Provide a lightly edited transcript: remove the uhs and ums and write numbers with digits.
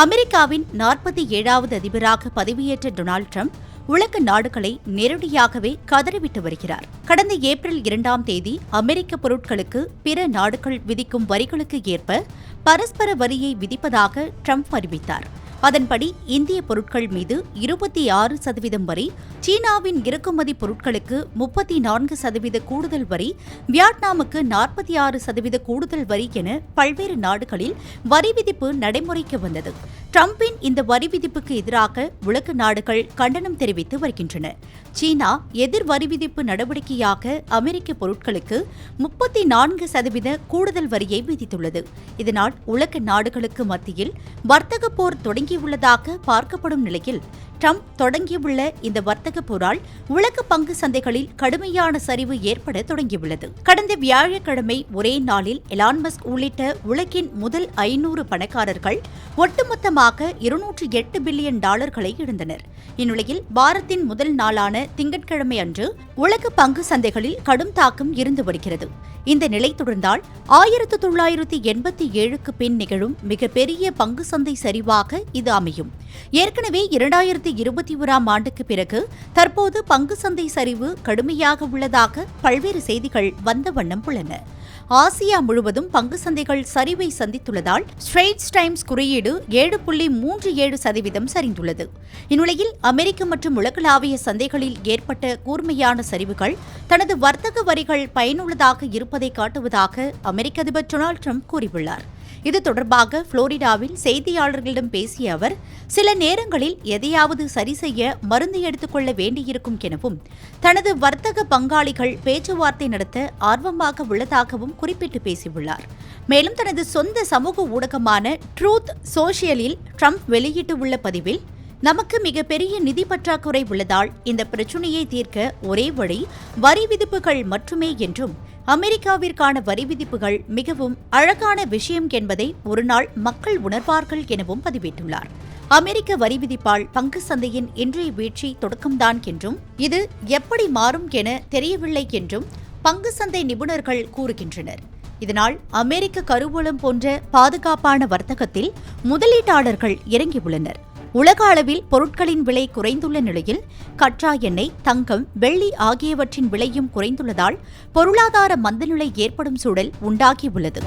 அமெரிக்காவின் 47வது அதிபராக பதவியேற்ற டொனால்டு டிரம்ப் உலக நாடுகளை நேரடியாகவே கதறிவிட்டு வருகிறார். கடந்த ஏப்ரல் 2ஆம் தேதி அமெரிக்க பொருட்களுக்கு பிற நாடுகள் விதிக்கும் வரிகளுக்கு ஏற்ப பரஸ்பர வரியை விதிப்பதாக டிரம்ப் அறிவித்தார். அதன்படி இந்திய பொருட்கள் மீது 26% வரி, சீனாவின் இறக்குமதி பொருட்களுக்கு 34% கூடுதல் வரி, வியட்நாமுக்கு 46% கூடுதல் வரி என பல்வேறு நாடுகளில் வரி விதிப்பு நடைமுறைக்கு வந்தது. டிரம்பின் இந்த வரி விதிப்புக்கு எதிராக உலக நாடுகள் கண்டனம் தெரிவித்து வருகின்றன. சீனா எதிர் வரி விதிப்பு நடவடிக்கையாக அமெரிக்க பொருட்களுக்கு 34% கூடுதல் வரியை விதித்துள்ளது. இதனால் உலக நாடுகளுக்கு மத்தியில் வர்த்தக போர் தொடங்கியுள்ளதாக பார்க்கப்படும் நிலையில் டிரம்ப் தொடங்கியுள்ள இந்த வர்த்தக போரால் உலக பங்கு சந்தைகளில் கடுமையான சரிவு ஏற்பட தொடங்கியுள்ளது. கடந்த வியாழக்கிழமை ஒரே நாளில் எலான் மஸ்க் உள்ளிட்ட உலகின் முதல் 500 பணக்காரர்கள் ஒட்டுமொத்தமாக $208 பில்லியன் இழந்தனர். இந்நிலையில் வாரத்தின் முதல் நாளான திங்கட்கிழமை அன்று உலக பங்கு சந்தைகளில் கடும் தாக்கம் இருந்து வருகிறது. இந்த நிலை தொடர்ந்தால் 1987க்கு பின் நிகழும் மிகப்பெரிய பங்கு சந்தை சரிவாக இது அமையும். ஏற்கனவே 2021ஆம் ஆண்டுக்கு பிறகு தற்போது பங்கு சந்தை சரிவு கடுமையாக உள்ளதாக பல்வேறு செய்திகள் வந்த வண்ணம் உள்ளன. ஆசியா முழுவதும் பங்கு சந்தைகள் சரிவை சந்தித்துள்ளதால் ஸ்ட்ரெய்ட்ஸ் டைம்ஸ் குறியீடு 7.37% சரிந்துள்ளது. இந்நிலையில் அமெரிக்க மற்றும் உலகளாவிய சந்தைகளில் ஏற்பட்ட கூர்மையான சரிவுகள் தனது வர்த்தக வரிகள் பயனுள்ளதாக இருப்பதை காட்டுவதாக அமெரிக்க அதிபர் டொனால்டு டிரம்ப் கூறியுள்ளார். இது தொடர்பாக புளோரிடாவில் செய்தியாளர்களிடம் பேசிய அவர், சில நேரங்களில் எதையாவது சரி செய்ய மருந்து எடுத்துக்கொள்ள வேண்டியிருக்கும் எனவும், தனது வர்த்தக பங்காளிகள் பேச்சுவார்த்தை நடத்த ஆர்வமாக உள்ளதாகவும் குறிப்பிட்டு பேசியுள்ளார். மேலும் தனது சொந்த சமூக ஊடகமான ட்ரூத் சோஷியலில் டிரம்ப் வெளியிட்டுள்ள பதிவில், நமக்கு மிகப்பெரிய நிதி பற்றாக்குறை உள்ளதால் இந்த பிரச்சினையை தீர்க்க ஒரே வழி வரி விதிப்புகள் மட்டுமே என்றும், அமெரிக்காவிற்கான வரி விதிப்புகள் மிகவும் அழகான விஷயம் என்பதை ஒருநாள் மக்கள் உணர்வார்கள் எனவும் பதிவிட்டுள்ளார். அமெரிக்க வரி விதிப்பால் பங்கு சந்தையின் இன்றைய வீழ்ச்சி தொடக்கம்தான் என்றும், இது எப்படி மாறும் என தெரியவில்லை என்றும் பங்கு சந்தை நிபுணர்கள் கூறுகின்றனர். இதனால் அமெரிக்க கருவூலம் போன்ற பாதுகாப்பான வர்த்தகத்தில் முதலீட்டாளர்கள் இறங்கியுள்ளனர். உலக அளவில் பொருட்களின் விலை குறைந்துள்ள நிலையில் கச்சா எண்ணெய், தங்கம், வெள்ளி ஆகியவற்றின் விலையும் குறைந்துள்ளதால் பொருளாதார மந்தநிலை ஏற்படும் சூழல் உண்டாகியுள்ளது.